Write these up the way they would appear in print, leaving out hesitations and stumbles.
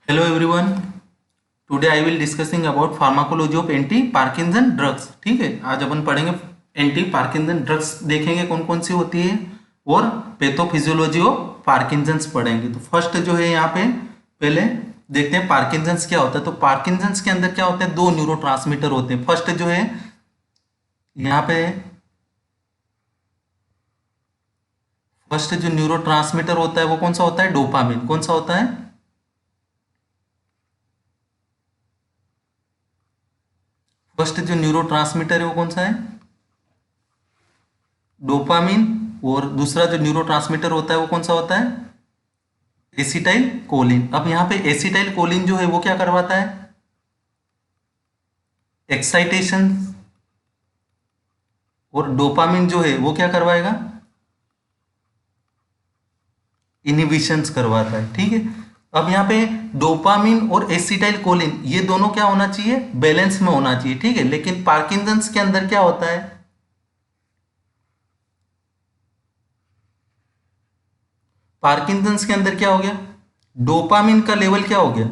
Hello everyone. Today I will discussing about pharmacology of anti Parkinson drugs. ठीक है, आज अपन पढ़ेंगे एंटी पार्किंसन ड्रग्स, देखेंगे कौन कौन सी होती है और पैथोफिजियोलॉजी ऑफ पार्किंसंस पढ़ेंगे। तो फर्स्ट जो है यहाँ पे पहले देखते हैं पार्किंसंस क्या होता है। तो पार्किंसंस के अंदर क्या होता है, दो न्यूरोट्रांसमीटर होते हैं। फर्स्ट जो है यहाँ पे फर्स्ट जो न्यूरोट्रांसमीटर होता है वो कौन सा होता है, डोपामिन। कौन सा होता है, फर्स्ट जो न्यूरोट्रांसमीटर है वो कौन सा है, डोपामिन। और दूसरा जो न्यूरोट्रांसमीटर होता है वो कौन सा होता है, एसिटाइल कोलिन। अब यहाँ पे एसिटाइल कोलिन जो है वो क्या करवाता है, एक्साइटेशन। और डोपामिन जो है वो क्या करवाएगा, इनिबिशंस करवाता है। ठीक है, अब यहाँ पे डोपामिन और एसिटाइल कोलिन ये दोनों क्या होना चाहिए, बैलेंस में होना चाहिए। ठीक है, लेकिन पार्किंसंस के अंदर क्या होता है, पार्किंसंस के अंदर क्या हो गया, डोपामिन का लेवल क्या हो गया,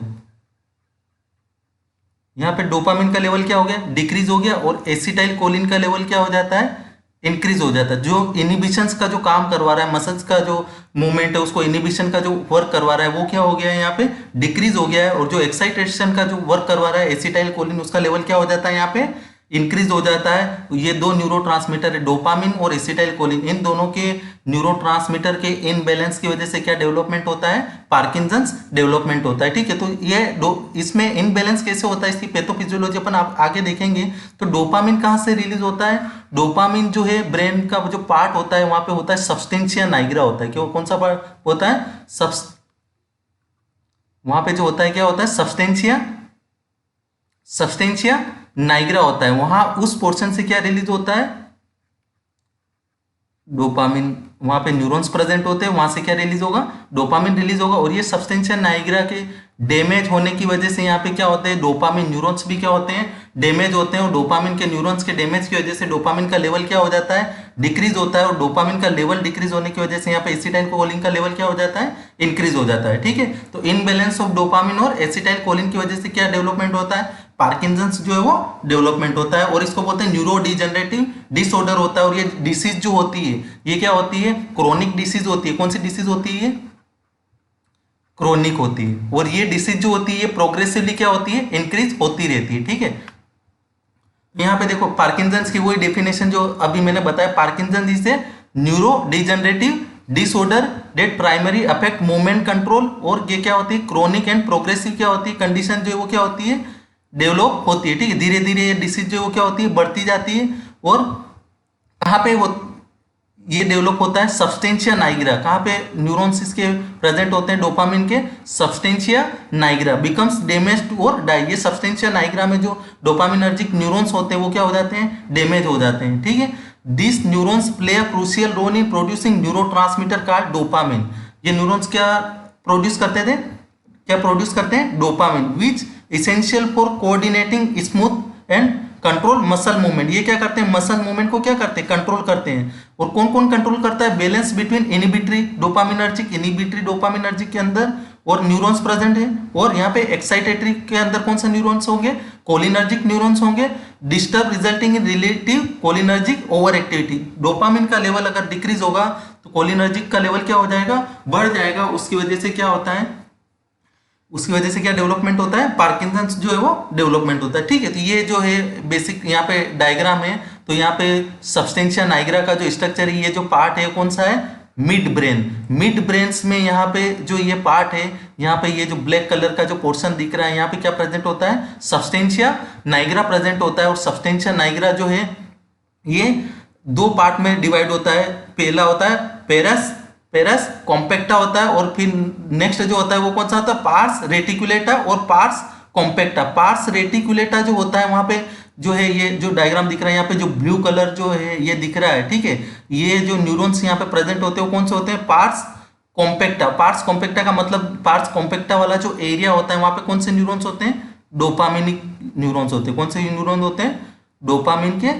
यहाँ पे डोपामिन का लेवल क्या हो गया, डिक्रीज हो गया। और एसिटाइल कोलिन का लेवल क्या हो जाता है, इंक्रीज हो जाता है। जो इनिबिशंस का जो काम करवा रहा है, मसल्स का जो मूवमेंट है उसको इनिबिशन का जो वर्क करवा रहा है वो क्या हो गया है, यहाँ पे डिक्रीज हो गया है। और जो एक्साइटेशन का जो वर्क करवा रहा है एसिटाइल कोलिन, उसका लेवल क्या हो जाता है, यहाँ पे इंक्रीज हो जाता है। ये दो न्यूरोट्रांसमीटर है, डोपामिन और एसिटाइल कोलिन, इन दोनों के न्यूरोट्रांसमीटर के इनबैलेंस की वजह से क्या डेवलपमेंट होता है, पार्किंसंस डेवलपमेंट होता है। ठीक है, तो ये इसमें इनबैलेंस कैसे होता है, इसकी पैथोफिजियोलॉजी अपन आप आगे देखेंगे। तो डोपामिन कहाँ से रिलीज होता है, डोपामिन जो है ब्रेन का जो पार्ट होता है वहां पे होता है सब्सटेंशिया नाइग्रा होता है। क्यों, कौन सा पार्ट होता है, वहां पे जो होता है क्या होता है, सब्सटेंशिया सब्सटेंशिया नाइग्रा होता है। वहां उस पोर्शन से क्या रिलीज होता है, डोपामिन। वहां पे न्यूरॉन्स प्रेजेंट होते हैं, वहां से क्या रिलीज होगा, डोपामिन रिलीज होगा। और ये सब्सटेंशिया नाइग्रा के डैमेज होने की वजह से यहाँ पे क्या होते हैं, डोपामिन न्यूरॉन्स भी क्या होते हैं, डैमेज होते हैं। और डोपामिन के न्यूरॉन्स के डैमेज की वजह से डोपामिन का लेवल क्या हो जाता है, डिक्रीज होता है। और डोपामिन का लेवल डिक्रीज होने की वजह से यहाँ पे एसिटाइल कोलिन का लेवल क्या हो जाता है, इंक्रीज हो जाता है। ठीक है, तो इनबैलेंस ऑफ डोपामिन और एसिटाइल कोलिन की वजह से क्या डेवलपमेंट होता है, पार्किंसंस जो है वो डेवलपमेंट होता है। और इसको बोलते हैं न्यूरो डिजेनरेटिव डिसऑर्डर होता है। और ये डिसीज जो होती है ये क्या होती है, क्रोनिक डिसीज होती है। कौन सी डिसीज होती है, क्रोनिक होती है। और ये डिसीज जो होती है प्रोग्रेसिवली क्या होती है, इंक्रीज होती रहती है। ठीक है, यहाँ पे देखो पार्किंसंस की वही डेफिनेशन जो अभी मैंने बताया, Parkinson's is a neurodegenerative disorder that primary affect movement control. और ये क्या होती है, क्रोनिक एंड प्रोग्रेसिव क्या होती है, कंडीशन जो है वो क्या होती है, डेवलप होती है। ठीक है, धीरे धीरे ये डिसीज जो है वो क्या होती है, बढ़ती जाती है। और कहाँ पे हो ये डेवलप होता है, सब्सटेंशिया नाइग्रा। कहाँ पे न्यूरॉन्स इसके प्रेजेंट होते हैं, डोपामिन के सब्सटेंशिया नाइग्रा बिकम्स डैमेज्ड और डाई। ये सब्सटेंशिया नाइग्रा में जो डोपामिनर्जिक न्यूरॉन्स होते हैं वो क्या हो जाते हैं, डैमेज हो जाते हैं। ठीक है, this neurons play a crucial role in producing neurotransmitter called dopamine. ये न्यूरॉन्स क्या प्रोड्यूस करते थे, क्या प्रोड्यूस करते हैं, dopamine, which essential for coordinating smooth and control muscle movement. ये क्या करते हैं, मसल मूवमेंट को क्या करते हैं, कंट्रोल करते हैं। और कौन कौन कंट्रोल करता है, balance between inhibitory dopaminergic, inhibitory dopaminergic के अंदर और न्यूरॉन्स प्रेजेंट है। और यहाँ पे एक्साइटेटरी के अंदर कौन सा न्यूरॉन्स होंगे, कोलिनर्जिक न्यूरॉन्स होंगे। Disturb resulting in relative cholinergic over activity. Dopamine का लेवल अगर डिक्रीज होगा तो कोलिनर्जिक का लेवल क्या हो जाएगा, बढ़ जाएगा। उसकी वजह से क्या होता है, उसकी वजह से क्या डेवलपमेंट होता है, पार्किंसंस जो है वो डेवलपमेंट होता है। ठीक है, तो ये जो है बेसिक यहाँ पे डायग्राम है। तो यहाँ पे सब्सटेंशिया नाइग्रा का जो स्ट्रक्चर है, ये जो पार्ट है कौन सा है, मिड ब्रेन। मिड ब्रेन्स में यहाँ पे जो ये पार्ट है, यहाँ पे ये जो ब्लैक कलर का जो पोर्शन दिख रहा है, यहाँ पे क्या प्रेजेंट होता है, सब्सटेंशिया नाइग्रा प्रेजेंट होता है। और सब्सटेंशिया नाइग्रा जो है ये दो पार्ट में डिवाइड होता है। पहला होता है पेरस पेरस कॉम्पैक्टा होता है। और फिर नेक्स्ट जो होता है वो कौन सा होता है, पार्स रेटिकुलेटा और पार्स कॉम्पैक्टा। पार्स रेटिकुलेटा जो होता है वहां पे जो है, ये जो डायग्राम दिख रहा है यहाँ पे जो ब्लू कलर जो है ये दिख रहा है। ठीक है, ये जो न्यूरॉन्स यहाँ पे प्रेजेंट होते हैं वो कौन से होते हैं, पार्स कॉम्पैक्टा। पार्स कॉम्पैक्टा का मतलब पार्स कॉम्पैक्टा वाला जो एरिया होता है वहां पे कौन से न्यूरॉन्स होते हैं, डोपामिनिक न्यूरॉन्स होते हैं। कौन से न्यूरॉन्स होते हैं, डोपामिन के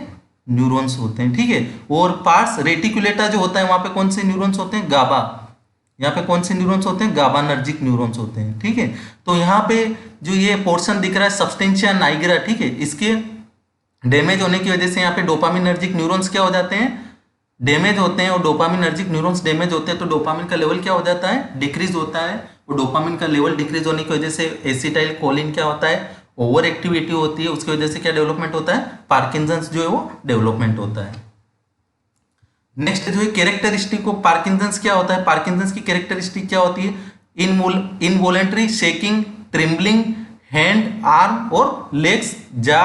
न्यूरॉन्स होते हैं। ठीक है, और पार्स रेटिकुलेटा जो होता है वहां पे कौन से न्यूरॉन्स होते हैं, गाबा यहाँ पे कौन से न्यूरॉन्स होते हैं, गाबानर्जिक न्यूरॉन्स होते हैं, ठीक है। तो यहाँ पे जो ये पोर्शन दिख रहा है सब्सटेंशिया नाइग्रा, ठीक है, इसके डैमेज होने की वजह से यहाँ पे डोपामिनर्जिक न्यूरॉन्स क्या हो जाते हैं, डैमेज होते हैं। और डोपामिनर्जिक न्यूरॉन्स डैमेज होते हैं तो डोपामिन का लेवल क्या हो जाता है, डिक्रीज होता है। और डोपामिन का लेवल डिक्रीज होने की वजह से एसिटाइल कोलिन क्या होता है, ओवर एक्टिविटी होती है, उसकी वजह से क्या डेवलपमेंट होता है, पार्किंसंस जो है वो डेवलपमेंट होता है। नेक्स्ट जो है कैरेक्टरिस्टिक ऑफ पार्किंसंस क्या होता है, पार्किंसंस की कैरेक्टरिस्टिक क्या होती है, इनवॉलेंटरी शेकिंग, ट्रिम्बलिंग, हैंड, आर्म और लेग्स, जा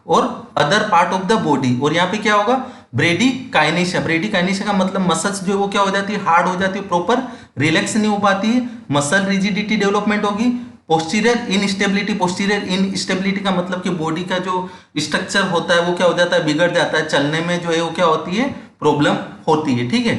और other part of the body. और यहाँ पे क्या होगा, ब्रेडी काइनेशिया, ब्रेडी काइनेशिया का मतलब मसल्स जो है वो क्या हो जाती है, हार्ड हो जाती है, प्रॉपर रिलैक्स नहीं हो पाती है, मसल रिजिडिटी डेवलपमेंट होगी। पोस्टीरियर इनस्टेबिलिटी, पोस्टीरियर इनस्टेबिलिटी का मतलब कि बॉडी का जो स्ट्रक्चर होता है वो क्या हो जाता है, बिगड़ जाता है, चलने में जो है वो क्या होती है, प्रॉब्लम होती है, ठीक है।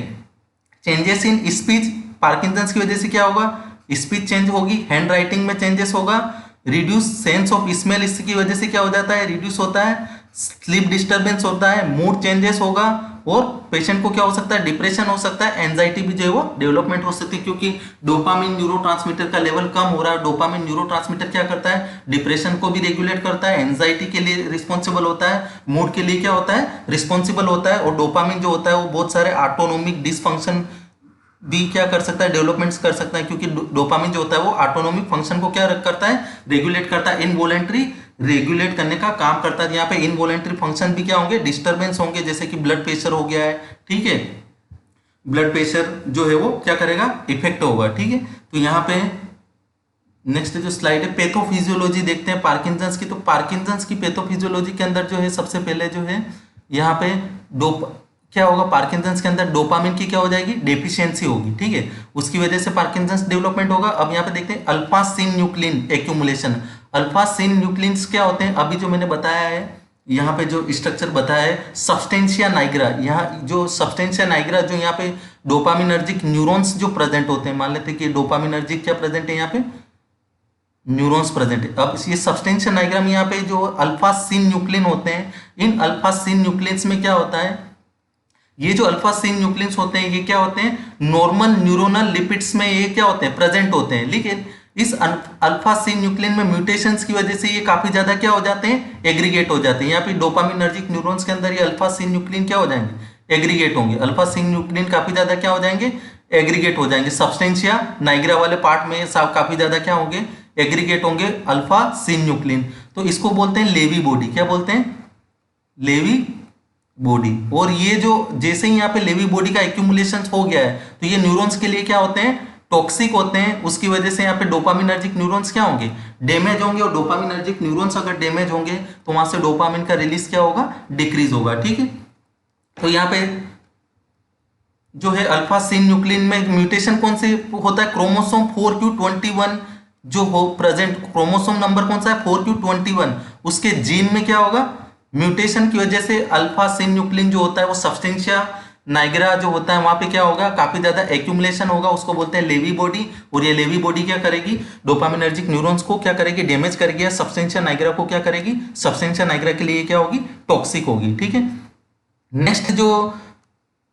चेंजेस इन स्पीच, पार्किंसंस की वजह से क्या होगा, स्पीच चेंज होगी, हैंड राइटिंग में चेंजेस होगा। रिड्यूस सेंस ऑफ स्मेल, इसकी वजह से क्या हो जाता है, रिड्यूस होता है। स्लीप डिस्टर्बेंस होता है, मूड चेंजेस होगा, और पेशेंट को क्या हो सकता है, डिप्रेशन हो सकता है, एंजाइटी भी जो है वो डेवलपमेंट हो सकती है, क्योंकि डोपामिन न्यूरोट्रांसमीटर का लेवल कम हो रहा है। डोपामिन न्यूरोट्रांसमीटर क्या करता है, डिप्रेशन को भी रेगुलेट करता है, एंजाइटी के लिए रिस्पॉन्सिबल होता है, मूड के लिए क्या होता है, रिस्पॉन्सिबल होता है। और डोपामिन जो होता है वो बहुत सारे ऑटोनोमिक डिसफंक्शन भी क्या कर सकता है, डेवलपमेंट्स कर सकता है, क्योंकि डोपामिन जो होता है वो ऑटोनोमिक फंक्शन को क्या करता है, रेगुलेट करता है, इनवॉलेंटरी रेगुलेट करने का काम करता है। यहाँ पे इनवॉलेंटरी फंक्शन भी क्या होंगे, डिस्टर्बेंस होंगे, जैसे कि ब्लड प्रेशर हो गया है, ठीक है, ब्लड प्रेशर जो है वो क्या करेगा, इफेक्ट होगा, ठीक है। तो यहाँ पे नेक्स्ट जो स्लाइड है, पैथोफिजियोलॉजी देखते हैं पार्किंसंस की। तो पार्किंसंस की पैथोफिजियोलॉजी के अंदर जो है सबसे पहले जो है यहाँ पे क्या होगा, पार्किंसंस के अंदर डोपामिन की क्या हो जाएगी, डेफिशिएंसी होगी, ठीक है, उसकी वजह से पार्किंसंस डेवलपमेंट होगा। अब यहाँ पे देखते हैं अल्फा सिन्यूक्लिन एक्यूमुलेशन। अल्फा सिन्यूक्लिन्स क्या होते हैं, अभी जो मैंने बताया है, यहाँ पे जो स्ट्रक्चर बताया है सब्सटेंशिया नाइग्रा, यहाँ जो सब्सटेंशिया नाइग्रा जो यहाँ पे डोपामिनर्जिक न्यूरॉन्स जो प्रेजेंट होते हैं, मान लेते हैं कि डोपामिनर्जिक क्या प्रेजेंट है, यहाँ पे न्यूरॉन्स प्रेजेंट है। अब ये सब्सटेंशिया नाइग्रा में यहाँ पे जो अल्फा सिन्यूक्लिन होते हैं, इन अल्फा सिन्यूक्लिन्स में क्या होता है, ये जो अल्फा सिन्यूक्लिन्स होते हैं ये क्या होते हैं, नॉर्मल न्यूरोनल लिपिड्स में ये क्या होते हैं, प्रेजेंट होते हैं। लेकिन इस अल्फा सिन्यूक्लिन में म्यूटेशंस की वजह से ये काफी ज्यादा क्या हो जाते हैं, एग्रीगेट हो जाते हैं। यहाँ पे डोपामिनर्जिक न्यूरॉन्स के अंदर ये अल्फा सिन्यूक्लिन क्या हो जाएंगे, एग्रीगेट होंगे। अल्फा सिन्यूक्लिन काफी ज्यादा क्या हो जाएंगे, एग्रीगेट हो जाएंगे। सब्सटेंशिया नाइग्रा वाले पार्ट में सब काफी ज्यादा क्या होंगे, एग्रीगेट होंगे अल्फा सिन्यूक्लिन। तो इसको बोलते हैं लेवी बॉडी, क्या बोलते हैं, लेवी बॉडी। और ये जो जैसे ही यहाँ पे लेवी बॉडी का एक्यूमुलेशन हो गया है तो ये न्यूरॉन्स के लिए क्या होते हैं, टॉक्सिक होते हैं। उसकी वजह से यहाँ पे डोपामिनर्जिक न्यूरॉन्स क्या होंगे, डैमेज होंगे। और डोपामिनर्जिक न्यूरॉन्स अगर डैमेज होंगे तो वहां से डोपामिन का रिलीज क्या होगा, डिक्रीज होगा, ठीक है। तो यहाँ पे जो है अल्फा सिन्यूक्लिन में म्यूटेशन कौन से होता है, क्रोमोसोम 4q21 जो हो प्रेजेंट, क्रोमोसोम नंबर कौन सा है 4q21, उसके जीन में क्या होगा, म्यूटेशन की वजह से अल्फा सिन्यूक्लिन जो होता है वो सब्सटेंशिया नाइग्रा जो होता है वहां पे क्या होगा, काफी ज्यादा एक्यूमुलेशन होगा, उसको बोलते हैं लेवी बॉडी। और ये लेवी बॉडी क्या करेगी, डोपामिनर्जिक न्यूरॉन्स को क्या करेगी, डैमेज करेगी, या सब्सटेंशिया नाइग्रा को क्या करेगी, सब्सटेंशिया नाइग्रा के लिए क्या होगी, टॉक्सिक होगी, ठीक है।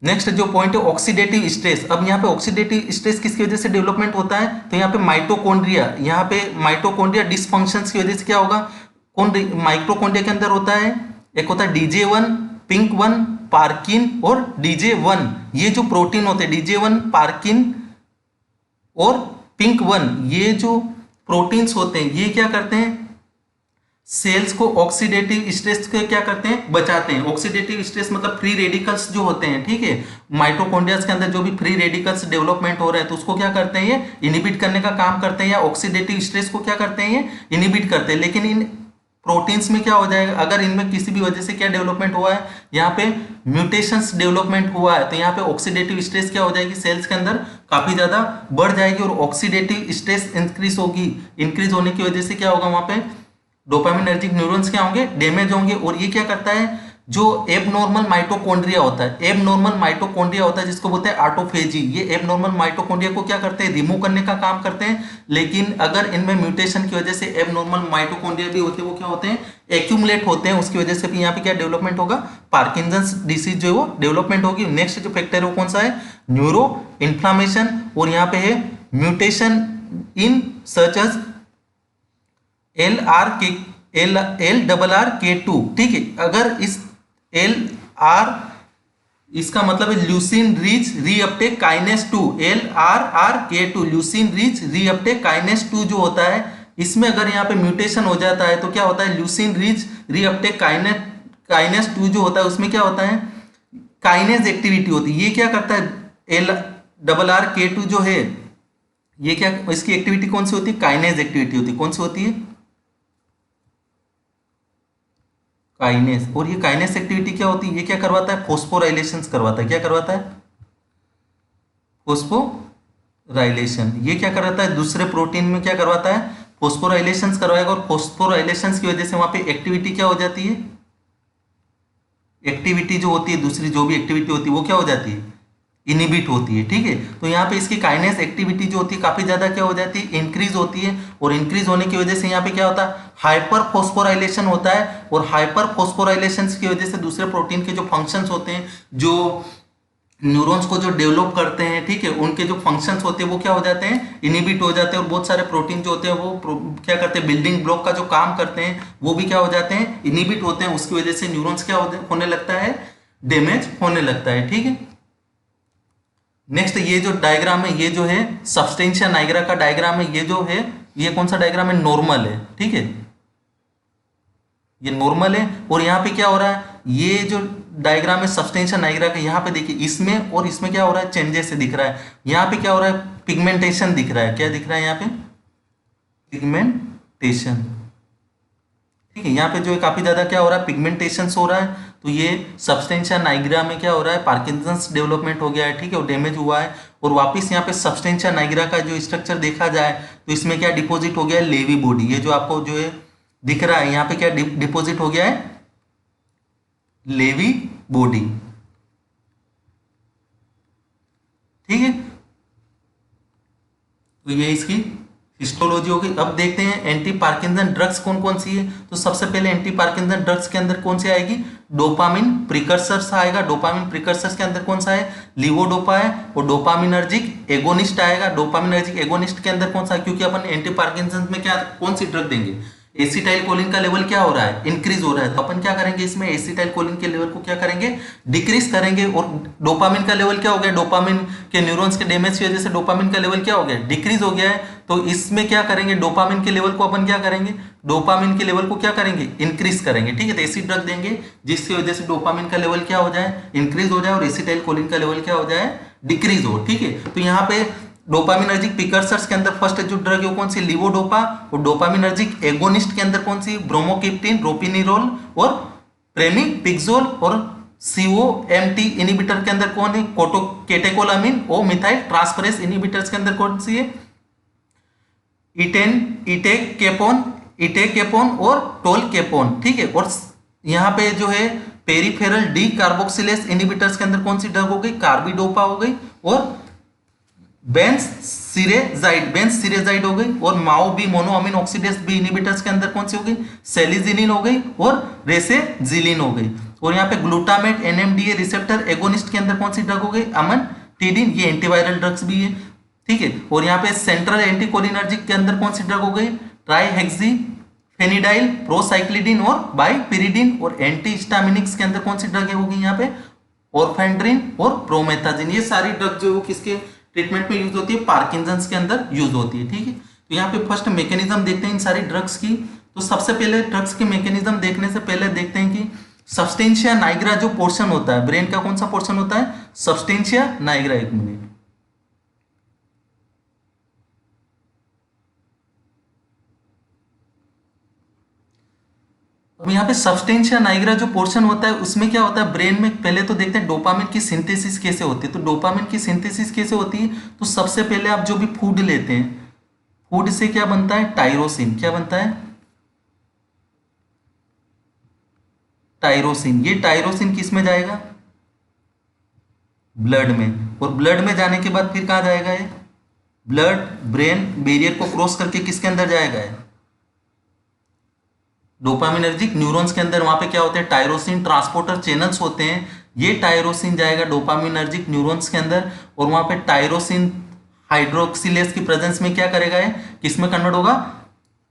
नेक्स्ट जो पॉइंट है ऑक्सीडेटिव स्ट्रेस। अब यहाँ पे ऑक्सीडेटिव स्ट्रेस किसकी वजह से डेवलपमेंट होता है, तो यहाँ पे माइटोकॉन्ड्रिया, यहाँ पे माइटोकॉन्ड्रिया डिसफंक्शंस की वजह से क्या होगा, कौन माइटोकॉन्ड्रिया के अंदर होता है, एक होता है DJ1, पिंक1, पार्किन और DJ1। ये जो प्रोटीन होते हैं DJ1, पार्किन और पिंक1, ये जो प्रोटीन्स होते हैं ये क्या करते हैं, सेल्स को ऑक्सीडेटिव स्ट्रेस के क्या करते हैं, बचाते हैं। ऑक्सीडेटिव स्ट्रेस मतलब फ्री रेडिकल्स जो होते हैं, ठीक है, माइटोकॉन्ड्रिया के अंदर जो भी फ्री रेडिकल्स डेवलपमेंट हो रहे हैं तो उसको क्या करते हैं, ये इनिबिट करने का काम करते हैं, या ऑक्सीडेटिव स्ट्रेस को क्या करते हैं, ये इनिबिट करते हैं। लेकिन इन प्रोटीन्स में क्या हो जाएगा, अगर इनमें किसी भी वजह से क्या डेवलपमेंट हुआ है, यहाँ पे म्यूटेशंस डेवलपमेंट हुआ है, तो यहाँ पे ऑक्सीडेटिव स्ट्रेस क्या हो जाएगी, सेल्स के अंदर काफी ज्यादा बढ़ जाएगी। और ऑक्सीडेटिव स्ट्रेस इंक्रीज होगी, इंक्रीज होने की वजह से क्या होगा, वहां पे डोपामिनर्जिक न्यूरॉन्स क्या होंगे, डैमेज होंगे। और ये क्या करता है, जो एबनॉर्मल माइटोकॉन्ड्रिया होता है, एबनॉर्मल माइटोकॉन्ड्रिया होता है जिसको बोलते हैं ऑटोफेजी, ये एबनॉर्मल माइटोकॉन्ड्रिया को क्या करते हैं, रिमूव करने का काम करते हैं। लेकिन अगर इनमें म्यूटेशन की वजह से एबनॉर्मल माइटोकॉन्ड्रिया भी होते हैं, वो क्या होते हैं, एक्यूमुलेट होते हैं, उसकी वजह से भी यहाँ पे क्या डेवलपमेंट होगा, पार्किंसंस डिसीज जो है वो डेवलपमेंट होगी। नेक्स्ट जो फैक्टर है वो कौन सा है, न्यूरो इन्फ्लामेशन, और यहाँ पे है mutation in such as LRK2, ठीक है। अगर इस LR, इसका मतलब है leucine rich reuptake kinase 2, LRRK2 leucine rich reuptake kinase 2 जो होता है, इसमें अगर यहाँ पे म्यूटेशन हो जाता है तो क्या होता है, ल्यूसिन रिच रीअपटेक काइनेस 2 जो होता है उसमें क्या होता है, काइनेज एक्टिविटी होती है। ये क्या करता है, LRRK2 जो है ये क्या, इसकी एक्टिविटी कौन सी होती है, काइनेज एक्टिविटी होती है। कौन सी होती है, काइनेस। और ये काइनेस एक्टिविटी क्या होती है, ये क्या करवाता है, फोस्फोराइलेशंस करवाता है। क्या करवाता है, फोस्फोराइलेशन। ये क्या करवाता है, दूसरे प्रोटीन में क्या करवाता है, फोस्फोराइलेशंस करवाएगा, और फोस्फोराइलेशंस की वजह से वहां पे एक्टिविटी क्या हो जाती है, एक्टिविटी जो होती है, दूसरी जो भी एक्टिविटी होती है वो क्या हो जाती है, इनिबिट होती है, ठीक है। तो यहाँ पे इसकी काइनेस एक्टिविटी जो होती है काफी ज्यादा क्या हो जाती है, इंक्रीज होती है, और इंक्रीज होने की वजह से यहाँ पे क्या होता है, हाइपर फोस्फोराइलेशन होता है, और हाइपर फोस्फोराइलेशन की वजह से दूसरे प्रोटीन के जो फंक्शंस होते हैं, जो न्यूरॉन्स को जो डेवलप करते हैं, ठीक है, उनके जो फंक्शंस होते हैं वो क्या हो जाते हैं, इनिबिट हो जाते हैं, और बहुत सारे प्रोटीन जो होते हैं वो क्या करते हैं, बिल्डिंग ब्लॉक का जो काम करते हैं वो भी क्या हो जाते हैं, इनिबिट होते हैं। उसकी वजह से न्यूरॉन्स क्या होने लगता है, डैमेज होने लगता है, ठीक है। नेक्स्ट ये जो डायग्राम है, ये जो है सब्सटेंशिया नाइग्रा का डायग्राम है, ये जो है ये कौन सा डायग्राम है, नॉर्मल है, ठीक है, ये नॉर्मल है। और यहाँ पे क्या हो रहा है, ये जो डायग्राम है सब्सटेंशिया नाइग्रा का, यहाँ पे देखिए इसमें और इसमें क्या हो रहा है, चेंजेस से दिख रहा है। यहाँ पे क्या हो रहा है, पिगमेंटेशन दिख रहा है। क्या दिख रहा है यहाँ पे, पिगमेंटेशन, ठीक है। यहाँ पे जो है काफी ज्यादा क्या हो रहा है, पिगमेंटेशन हो रहा है। तो ये सब्सटेंशिया नाइग्रा में क्या हो रहा है, पार्किंसंस डेवलपमेंट हो गया है, ठीक है, और डैमेज हुआ है। और वापस यहाँ पे सब्सटेंशिया नाइग्रा का जो स्ट्रक्चर देखा जाए तो इसमें क्या डिपॉजिट हो गया है, लेवी बॉडी। ये जो आपको जो है दिख रहा है यहाँ पे क्या डिपॉजिट हो गया है, लेवी बॉडी, ठीक है। तो ये इसकी हिस्टोलॉजी होगी। अब देखते हैं एंटी पार्किंसन ड्रग्स कौन कौन सी है। तो सबसे पहले एंटी पार्किंसन ड्रग्स के अंदर कौन सी आएगी, डोपामिन प्रिकर्सर्स आएगा। डोपामिन प्रिकर्सर्स के अंदर कौन सा है, लीवोडोपा है, और डोपामिनर्जिक एगोनिस्ट आएगा। डोपामिनर्जिक एगोनिस्ट के अंदर कौन सा है, क्योंकि अपन एंटी पार्किंसन में क्या कौन सी ड्रग देंगे, एसिटाइल कोलिन का लेवल क्या हो रहा है, इंक्रीज हो रहा है। तो अपन क्या करेंगे, इसमें एसिटाइल कोलिन के लेवल को क्या करेंगे, डिक्रीज करेंगे। और डोपामिन का लेवल क्या हो गया, डोपामिन के न्यूरॉन्स के डैमेज की वजह से डोपामिन का लेवल क्या हो गया, डिक्रीज हो गया है। तो इसमें क्या करेंगे, डोपामिन के लेवल को अपन क्या करेंगे, डोपामिन के लेवल को क्या करेंगे, इंक्रीज करेंगे, ठीक है। तो ऐसी ड्रग देंगे जिसकी वजह से डोपामिन का लेवल क्या हो जाए, इंक्रीज हो जाए, और एसिटाइल कोलिन का लेवल क्या हो जाए, डिक्रीज हो, ठीक है। तो यहाँ पे डोपामिनर्जिक प्रिकर्सर्स के अंदर फर्स्ट जो ड्रग है वो कौन सी, लीवोडोपा। और डोपामिनर्जिक एगोनिस्ट के अंदर कौन सी, ब्रोमोक्रिप्टिन, रोपिनिरोल और प्रेमिपिक्सोल। और COMT इनिबिटर के अंदर कौन है, केटेकोलामिन ओ मिथाइल ट्रांसफरेज इनिबिटर्स के अंदर कौन सी है, इटेकेपोन और टोलकेपोन, ठीक है। और यहाँ पे जो है पेरिफेरल डी कार्बोक्सिलेज इनिबिटर्स के अंदर कौन सी ड्रग हो गई, कार्बिडोपा हो गई, और बेंसिरेजाइड हो गई। और MAO B monoamine oxidase B inhibitors के अंदर कौन सी हो गई, सेलिजिनिन हो गई और रेसेजिलिन हो गई। और यहाँ पे ग्लूटामेट NMDA रिसेप्टर एगोनिस्ट के अंदर कौन सी ड्रग हो गई, अमनटिडिन। ये एंटीवायरल ड्रग्स भी है, ठीक है। और यहाँ पे सेंट्रल एंटीकोलिनर्जिक के अंदर कौन सी ड्रग हो गई, ट्राइहेक्सिफेनिडाइल, प्रोसाइक्लिडिन और बाइपिरिडिन। और एंटीहिस्टामिनिक्स के अंदर कौन सी ड्रग होगी यहाँ पे, ऑर्फेंड्रिन और प्रोमेथाजिन। ये सारी ड्रग जो किसके ट्रीटमेंट में यूज होती है, पार्किंसंस के अंदर यूज होती है, ठीक है। तो यहाँ पे फर्स्ट मैकेनिज्म देखते हैं इन सारी ड्रग्स की। तो सबसे पहले ड्रग्स की मैकेनिज्म देखने से पहले देखते हैं कि सब्सटेंशिया नाइग्रा जो पोर्शन होता है, ब्रेन का कौन सा पोर्शन होता है, सब्सटेंशिया नाइग्रा। एक मिनट, अब यहाँ पे सब्सटेंशिया नाइग्रा जो पोर्शन होता है उसमें क्या होता है, ब्रेन में पहले तो देखते हैं डोपामिन की सिंथेसिस कैसे होती है। तो डोपामिन की सिंथेसिस कैसे होती है, तो सबसे पहले आप जो भी फूड लेते हैं, फूड से क्या बनता है, टायरोसिन। क्या बनता है, टायरोसिन। ये टायरोसिन किस में जाएगा, ब्लड में। और ब्लड में जाने के बाद फिर कहाँ जाएगा, ये ब्लड ब्रेन बैरियर को क्रॉस करके किसके अंदर जाएगा, है डोपामिनर्जिक न्यूरॉन्स के अंदर। वहां पे क्या होते हैं, टायरोसिन ट्रांसपोर्टर चैनल्स होते हैं, ये टायरोसिन जाएगा डोपामिनर्जिक न्यूरॉन्स के अंदर, और वहां पे टायरोसिन हाइड्रोक्सिलेज की प्रेजेंस में क्या करेगा, है किस में कन्वर्ट होगा,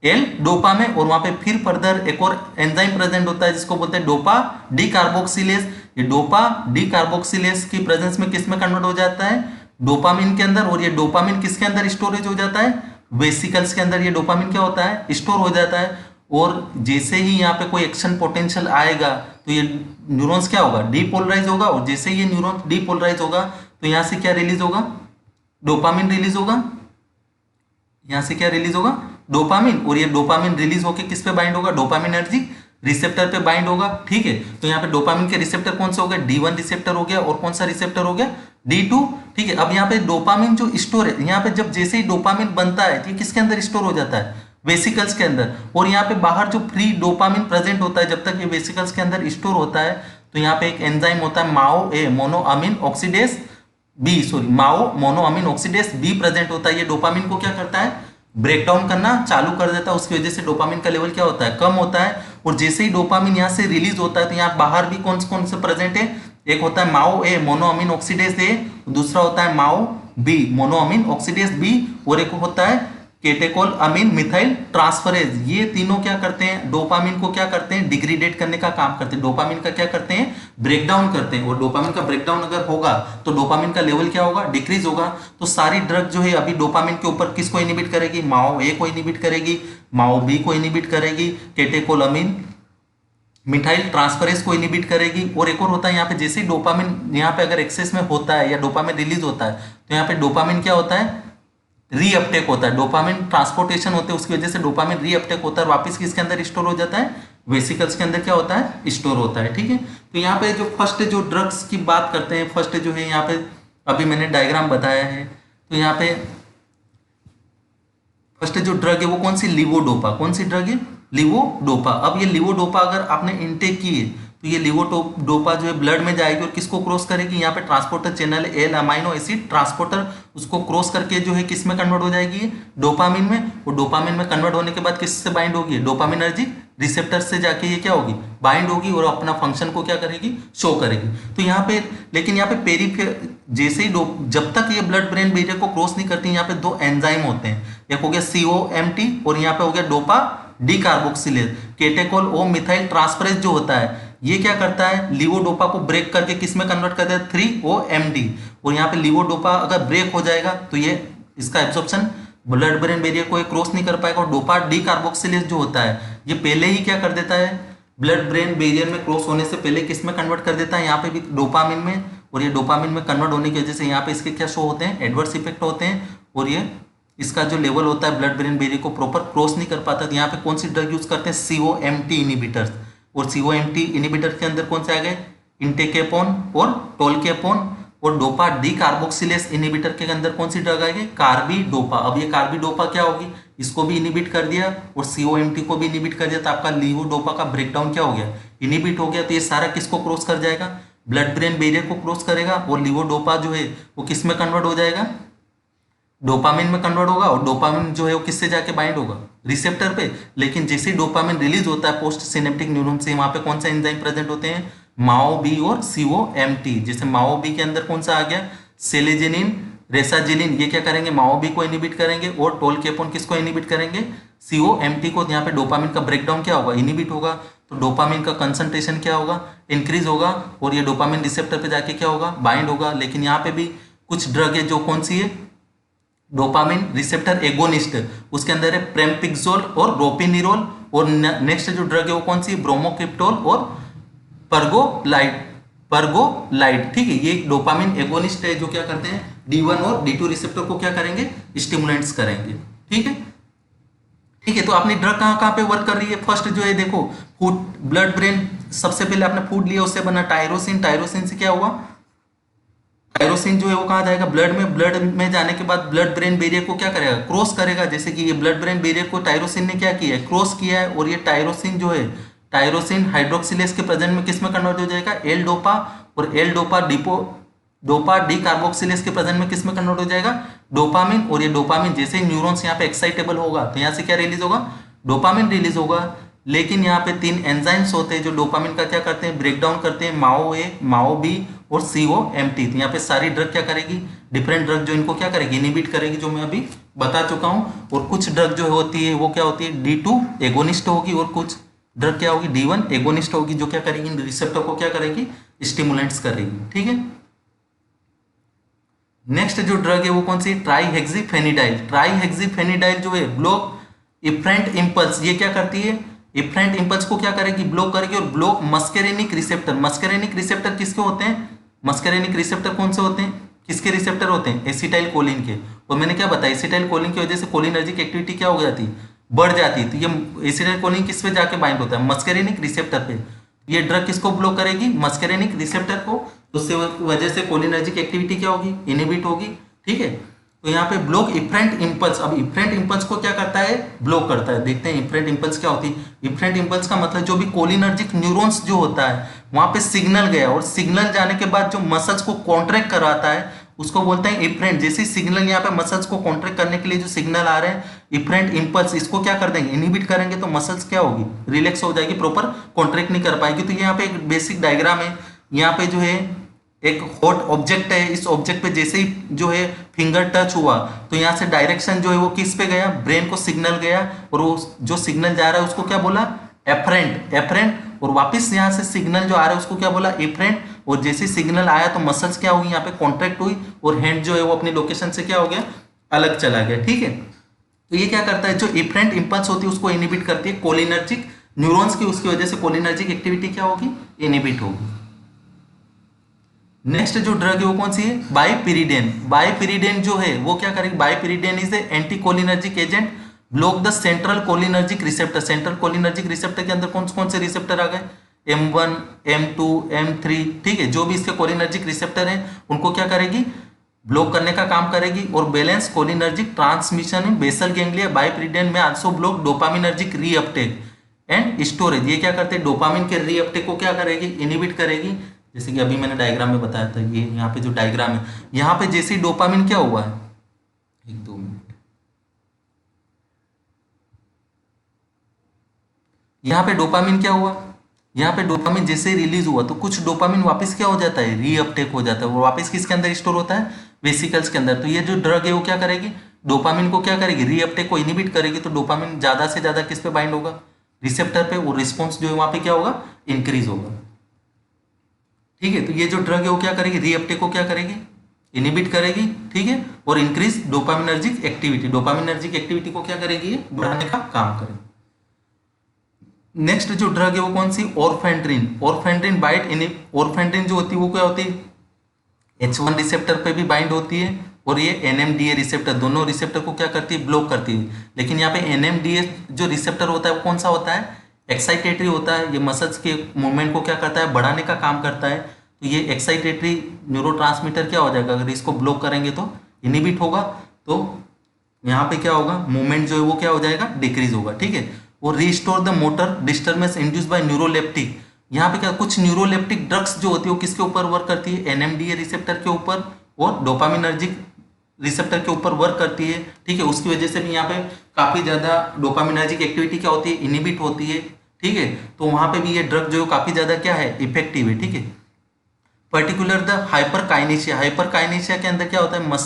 एल डोपा में। और वहां पे फिर फर्दर एक और एंजाइम प्रेजेंट होता है जिसको बोलते हैं डोपा डी कार्बोक्सिलेज। ये डोपा डी कार्बोक्सिलेज की प्रेजेंस में किस में कन्वर्ट हो जाता है, डोपामिन के अंदर। और ये डोपामिन किसके अंदर स्टोरेज हो जाता है, वेसिकल्स के अंदर ये डोपामिन क्या होता है, स्टोर हो जाता है। और जैसे ही यहाँ पे कोई एक्शन पोटेंशियल आएगा तो ये न्यूरॉन्स क्या होगा, डीपोलराइज होगा। और जैसे ही ये न्यूरॉन डीपोलराइज होगा तो यहाँ से क्या रिलीज होगा, डोपामिन रिलीज होगा। यहाँ से क्या रिलीज होगा, डोपामिन। और ये डोपामिन रिलीज होकर किस पे बाइंड होगा, डोपामिनर्जिक रिसेप्टर पे बाइंड होगा। ठीक है, तो यहाँ पे डोपामिन के रिसेप्टर कौन से हो गए, D1 रिसेप्टर हो गया, और कौन सा रिसेप्टर हो गया, D2। ठीक है, अब यहाँ पे डोपामिन जो स्टोर है, यहाँ पे जब जैसे ही डोपामिन बनता है तो ये किसके अंदर स्टोर हो जाता है, वेसिकल्स के अंदर। और यहाँ पे बाहर जो फ्री डोपामिन प्रेजेंट होता है, जब तक ये वेसिकल्स के अंदर स्टोर होता है, तो यहाँ पे एक एंजाइम होता है MAO A monoamine oxidase B, sorry MAO monoamine oxidase B present होता है। ये डोपामिन को क्या करता है, ब्रेक डाउन करना चालू कर देता है। उसकी वजह से डोपामिन का लेवल क्या होता है, कम होता है। और जैसे ही डोपामिन यहाँ से रिलीज होता है तो यहाँ बाहर भी कौन कौन से प्रेजेंट है, एक होता है माओ ए मोनोअमीन ऑक्सीडेज ए, दूसरा होता है माओ बी मोनोअमीन ऑक्सीडेज बी, और एक होता है केटेकोल अमीन मिथाइल ट्रांसफरेज। ये तीनों क्या करते हैं, डोपामिन को क्या करते हैं, डिग्रेडेट करने का काम करते हैं, डोपामिन का क्या करते हैं, ब्रेक डाउन करते हैं। और डोपामिन का ब्रेक डाउन अगर होगा तो डोपामिन का लेवल क्या होगा, डिक्रीज होगा। तो सारी ड्रग जो है अभी डोपामिन के ऊपर किसको इनिबिट करेगी, माओ ए को इनिबिट करेगी, माओ बी को इनिबिट करेगी, केटेकोल अमीन मिथाइल ट्रांसफरेज को इनिबिट करेगी। और एक और होता है यहाँ पे, जैसे ही डोपामिन यहाँ पे अगर एक्सेस में होता है या डोपामिन रिलीज होता है तो यहाँ पे डोपामिन क्या होता है, रीअपटेक होता है। डोपामिन ट्रांसपोर्टेशन होते हैं, उसकी वजह से डोपामिन रीअपटेक होता है, वापस किसके अंदर स्टोर हो जाता है, वेसिकल्स के अंदर क्या होता है, स्टोर होता है। ठीक है, तो यहाँ पे जो फर्स्ट जो ड्रग्स की बात करते हैं, फर्स्ट जो है यहाँ पे अभी मैंने डायग्राम बताया है, तो यहाँ पे फर्स्ट जो ड्रग है वो कौन सी, लिवोडोपा। कौन सी ड्रग है, लिवोडोपा। अब ये लिवोडोपा अगर आपने इनटेक की है तो ये लिवोडोपा जो है ब्लड में जाएगी और किसको क्रॉस करेगी, यहाँ पे transporter channel L amino acid transporter, उसको क्रॉस करके जो है किस में कन्वर्ट हो जाएगी, डोपामिन में। और डोपामिन में कन्वर्ट होने के बाद किससे बाइंड होगी, डोपामिनर्जिक रिसेप्टर से जाके ये क्या होगी, बाइंड होगी और अपना फंक्शन को क्या करेगी, शो करेगी। तो यहाँ पे लेकिन यहाँ पे पेरीफेरल जैसे ही जब तक ये ब्लड ब्रेन बैरियर को क्रॉस नहीं करती, यहाँ पे दो एंजाइम होते हैं, एक हो गया COMT और यहाँ पे हो गया डोपा डी कार्बोक्सिलेज। केटेकोल ओ मिथाइल ट्रांसफरेज जो होता है ये क्या करता है, लिवोडोपा को ब्रेक करके किस में कन्वर्ट कर देता है, 3OMD। और यहाँ पे लिवोडोपा अगर ब्रेक हो जाएगा तो ये इसका एब्जॉर्प्शन ब्लड ब्रेन बैरियर को क्रॉस नहीं कर पाएगा। और डोपा डी कार्बोक्सिलेज जो होता है ये पहले ही क्या कर देता है, ब्लड ब्रेन बैरियर में क्रॉस होने से पहले किस में कन्वर्ट कर देता है, यहाँ पे भी डोपामिन में। और ये डोपामिन में कन्वर्ट होने की वजह से यहाँ पे इसके क्या शो होते हैं, एडवर्स इफेक्ट होते हैं, और ये इसका जो लेवल होता है ब्लड ब्रेन बैरियर को प्रॉपर क्रॉस नहीं कर पाता। तो यहाँ पे कौन सी ड्रग यूज करते हैं, COMT इनिबिटर्स। और COMT इनिबिटर के अंदर कौन से आ गए, इंटेकेपोन और टोलकेपोन। और डोपा डी कार्बोक्सिलेज इनिबिटर के अंदर कौन सी ड्रग आएगी, कार्बिडोपा। अब ये कार्बिडोपा क्या होगी, इसको भी इनिबिट कर दिया और COMT को भी इनिबिट कर दिया, तो आपका लिवोडोपा का ब्रेकडाउन क्या हो गया, इनिबिट हो गया। तो ये सारा किसको क्रॉस कर जाएगा, ब्लड ब्रेन बैरियर को क्रॉस करेगा। और लिवोडोपा जो है वो किस में कन्वर्ट हो जाएगा, डोपामिन में कन्वर्ट होगा। और डोपामिन जो है वो किससे जाके बाइंड होगा, रिसेप्टर पे। लेकिन जैसे ही डोपामिन रिलीज होता है पोस्ट सिनेप्टिक न्यूरॉन से, वहां पे कौन सा एंजाइम प्रेजेंट होते हैं, माओ बी और COMT। जैसे माओ बी के अंदर कौन सा आ गया, सेलेजिनिन रेसाजिलिन, ये क्या करेंगे, माओ बी को इनिबिट करेंगे। और टोलकेपोन किसको इनिबिट करेंगे, COMT को। यहाँ पे डोपामिन का ब्रेकडाउन क्या होगा, इनिबिट होगा। तो डोपामिन का कंसंट्रेशन क्या होगा, इंक्रीज होगा। और ये डोपामिन रिसेप्टर पे जाके क्या होगा, बाइंड होगा। लेकिन यहाँ पे भी कुछ ड्रग है जो कौन सी है, डोपामिन रिसेप्टर एगोनिस्ट, उसके अंदर है प्रेमपिक्सोल और रोपिनिरोल। और नेक्स्ट जो ड्रग है वो कौन सी, ब्रोमोक्रिप्टोल और परगोलाइड। ठीक है, ये डोपामिन एगोनिस्ट है जो क्या करते हैं, D1 और D2 रिसेप्टर को क्या करेंगे, स्टिमुलेंट्स करेंगे। ठीक है, ठीक है। तो अपनी ड्रग कहाँ कहाँ पे वर्क कर रही है, फर्स्ट जो है देखो फूड, ब्लड ब्रेन, सबसे पहले आपने फूड लिया उससे बना टायरोसिन। टायरोसिन से क्या हुआ, टायरोसिन जो है वो कहाँ जाएगा, ब्लड में। ब्लड में जाने के बाद ब्लड ब्रेन बैरियर को क्या करेगा, क्रॉस करेगा। जैसे कि ये ब्लड ब्रेन बैरियर को टायरोसिन ने क्या किया है, क्रॉस किया है। और ये टायरोसिन जो है, टायरोसिन हाइड्रोक्सिलेज के प्रेजेंट में किस में कन्वर्ट हो जाएगा, एल डोपा। और L dopa dopa D carboxylase के प्रेजेंट में किस में कन्वर्ट हो जाएगा, डोपामिन। और ये डोपामिन जैसे ही न्यूरॉन्स यहाँ पे एक्साइटेबल होगा तो यहाँ से क्या रिलीज होगा, डोपामिन रिलीज होगा। लेकिन यहाँ पे 3 एंजाइम्स होते हैं जो डोपामिन का क्या करते हैं, ब्रेक डाउन करते हैं, माओ ए, माओ बी और COMT। तो यहाँ पे सारी ड्रग क्या करेगी, डिफरेंट ड्रग जो इनको क्या करेगी, इनिबिट करेगी, जो मैं अभी बता चुका हूँ। और कुछ ड्रग जो होती है वो क्या होती है, D2 एगोनिस्ट होगी, और कुछ ड्रग क्या होगी, D1 एगोनिस्ट होगी, जो क्या करेगी, इन रिसेप्टर को क्या करेगी, स्टिमुलेंट्स करेगी। ठीक है। नेक्स्ट जो ड्रग है वो कौन सी है, ट्राईहेक्सिफेनिडाइल। ट्राईहेक्सिफेनिडाइल जो है ब्लॉक इफ्रेंट इम्पल्स, ये क्या करती है, इफ्रेंट इम्पल्स को क्या करेगी, ब्लॉक करेगी, और ब्लॉक मस्केरेनिक रिसेप्टर। मस्केरेनिक रिसेप्टर किसके होते हैं, मस्केरेनिक रिसेप्टर कौन से होते हैं, किसके रिसेप्टर होते हैं, एसिटाइल कोलिन के। और मैंने क्या बताया, एसिटाइल कोलिन की वजह से कोलिनर्जिक एक्टिविटी क्या हो जाती है, बढ़ जाती है। तो ये एसिटाइल कोलिन किस पे जाके बाइंड होता है, मस्केरेनिक रिसेप्टर पे। ये ड्रग किसको ब्लॉक करेगी, मस्केरेनिक रिसेप्टर को। तो उससे वजह से कोलिनर्जिक एक्टिविटी क्या होगी, इनहिबिट होगी। ठीक है। तो यहाँ पे ब्लॉक इफ्रेंट इम्पल्स, अब इफ्रेंट इम्पल्स को क्या करता है, ब्लॉक करता है। देखते हैं इफ्रेंट इम्पल्स क्या होती है। इफ्रेंट इम्पल्स का मतलब जो भी कोलिनर्जिक न्यूरॉन्स जो होता है वहां पे सिग्नल गया, और सिग्नल जाने के बाद जो मसल्स को कॉन्ट्रैक्ट कराता है उसको बोलते हैं इफ्रेंट। जैसे सिग्नल यहाँ पे मसल्स को कॉन्ट्रैक्ट करने के लिए जो सिग्नल आ रहे हैं, इफ्रेंट इम्पल्स, इसको क्या कर देंगे, इनहिबिट करेंगे, तो मसल्स क्या होगी, रिलैक्स हो जाएगी, प्रॉपर कॉन्ट्रैक्ट नहीं कर पाएगी। तो यहाँ पे एक बेसिक डायग्राम है। यहाँ पे जो है एक हॉट ऑब्जेक्ट है, इस ऑब्जेक्ट पे जैसे ही जो है फिंगर टच हुआ तो यहाँ से डायरेक्शन जो है वो किस पे गया, ब्रेन को सिग्नल गया, और वो जो सिग्नल जा रहा है उसको क्या बोला, एफरेंट, एफरेंट। और वापस यहाँ से सिग्नल जो आ रहा है उसको क्या बोला, इफरेंट। और जैसे सिग्नल आया तो मसल्स क्या हुई, यहाँ पे कॉन्ट्रैक्ट हुई, और हैंड जो है वो अपनी लोकेशन से क्या हो गया, अलग चला गया। ठीक है। तो ये क्या करता है, जो इफरेंट इंपल्स होती है उसको इनिबिट करती है कोलिनर्जिक न्यूरॉन्स की, उसकी वजह से कोलिनर्जिक एक्टिविटी क्या होगी, इनिबिट होगी। नेक्स्ट जो ड्रग है वो कौन सी है, बाइपिरिडेन। बाइपिरिडेन जो है वो क्या करेगी, biperiden is a anticholinergic agent, block the central cholinergic receptor. Central cholinergic receptor के अंदर कौन कौन से रिसेप्टर आ गए, M1, M2, M3। ठीक है। जो भी इसके कोलिनर्जिक रिसेप्टर हैं उनको क्या करेगी, ब्लॉक करने का काम करेगी। और balance cholinergic transmission in basal ganglia. बाइपिरिडेन में also block dopaminergic reuptake and storage. ये क्या करते हैं, डोपामिन के रीअपटेक को क्या करेगी, इनिबिट करेगी। जैसे कि अभी मैंने डायग्राम में बताया था, ये यहाँ पे जो डायग्राम है, यहाँ पे जैसे ही डोपामिन क्या हुआ है, 1-2 मिनट, यहाँ पे डोपामिन क्या हुआ, यहाँ पे डोपामिन जैसे ही रिलीज हुआ तो कुछ डोपामिन वापस क्या हो जाता है, रीअपटेक हो जाता है, वो वापस किसके अंदर स्टोर होता है, वेसिकल्स के अंदर। तो ये जो ड्रग है वो क्या करेगी, डोपामिन को क्या करेगी, रीअपटेक को इनिबिट करेगी। तो डोपामिन ज्यादा से ज्यादा किस पे बाइंड होगा, रिसेप्टर पे, और रिस्पॉन्स जो है वहां पे क्या होगा, इंक्रीज होगा। ठीक है। तो ये जो ड्रग है वो क्या करेगी, रीअपटेक को क्या करेगी, इनिबिट करेगी। ठीक है। और increase dopaminergic activity, dopaminergic activity को क्या करेगी, ये बढ़ाने का काम करेगी। नेक्स्ट जो ड्रग है वो कौन सी, ऑरफेंड्रिन। ऑरफेंड्रिन बाइट इन, ऑरफेंड्रिन जो होती है वो क्या होती है, H1 रिसेप्टर पे भी बाइंड होती है, और ये NMDA रिसेप्टर, दोनों रिसेप्टर को क्या करती है, ब्लॉक करती है। लेकिन यहाँ पे NMDA जो रिसेप्टर होता है वो कौन सा होता है, एक्साइटेटरी होता है। ये मसल्स के मूवमेंट को क्या करता है, बढ़ाने का काम करता है। तो ये एक्साइटेटरी न्यूरोट्रांसमीटर क्या हो जाएगा, अगर इसको ब्लॉक करेंगे तो इनिबिट होगा, तो यहाँ पे क्या होगा, मूवमेंट जो है वो क्या हो जाएगा, डिक्रीज होगा। ठीक है। और restore the motor disturbance induced by neuroleptic. यहाँ पे क्या, कुछ न्यूरोलेप्टिक ड्रग्स जो होती है वो किसके ऊपर वर्क करती है, NMDA रिसेप्टर के ऊपर और डोपामिनर्जिक रिसेप्टर के ऊपर वर्क करती है। ठीक है। उसकी वजह से भी यहाँ पे काफी ज्यादा डोपामिनर्जिक एक्टिविटी क्या होती है, इनिबिट होती है। ठीक है। तो वहां पे भी ये ड्रग जो काफी ज्यादा क्या है, इफेक्टिव है। ठीक है। Particular the हाइपरकाइनेशिया। हाइपरकाइनेशिया के अंदर क्या होता है,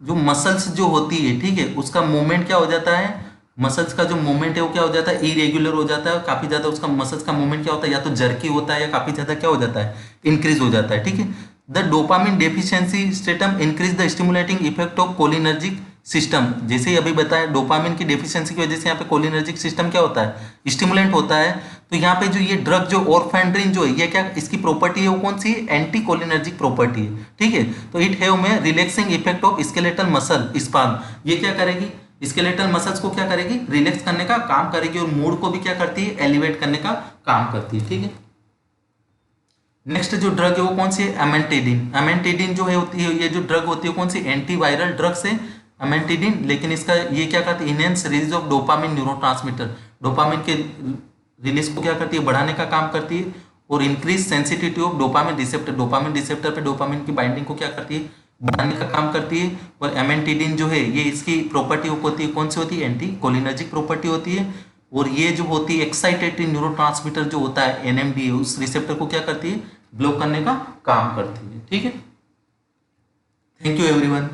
जो मसल्स जो होती है, ठीक है, उसका मूवमेंट क्या हो जाता है, मसल्स का जो मूवमेंट है वो क्या हो जाता है, इरेगुलर हो जाता है। काफी ज्यादा उसका मसल्स का मूवमेंट क्या होता है, या तो जर्की होता है या काफी ज्यादा क्या हो जाता है, इंक्रीज हो जाता है। ठीक है। The dopamine deficiency stratum increase the stimulating effect of cholinergic system. जैसे ही अभी बताया, डोपामिन की डेफिशिएंसी की वजह से यहाँ पे कोलिनर्जिक सिस्टम क्या होता है, स्टिमुलेंट होता है। तो यहाँ पे जो ये ड्रग जो ऑरफेंड्रिन जो है, ये क्या, इसकी प्रॉपर्टी है वो कौन सी है, एंटी कोलिनर्जिक प्रॉपर्टी है। ठीक है। तो इट हैव में relaxing effect of skeletal muscle spasm. ये क्या करेगी, स्केलेटल मसल्स को क्या करेगी, रिलैक्स करने का काम करेगी, और मूड को भी क्या करती है, एलिवेट करने का काम करती है। ठीक है। नेक्स्ट जो ड्रग है वो कौन सी है, अमेंटेडिन। अमेंटेडिन जो है होती है, ये जो ड्रग होती है कौन सी, एंटीवायरल ड्रग्स है अमेंटेडिन। लेकिन इसका ये क्या करती है, enhance release of dopamine neurotransmitter. Dopamine के रिलीज को क्या करती है, बढ़ाने का काम करती है। और increase sensitivity of dopamine receptor. Dopamine receptor पे डोपामिन की बाइंडिंग को क्या करती है, बढ़ाने का काम करती है। और एमेंटिडिन जो है ये इसकी प्रॉपर्टी होती है, कौन सी होती है, एंटी कोलिनर्जिक प्रॉपर्टी होती है। और ये जो होती है एक्साइटेटरी न्यूरोट्रांसमीटर जो होता है एनएमडी, उस रिसेप्टर को क्या करती है, ब्लॉक करने का काम करती है। ठीक है, थैंक यू एवरीवन।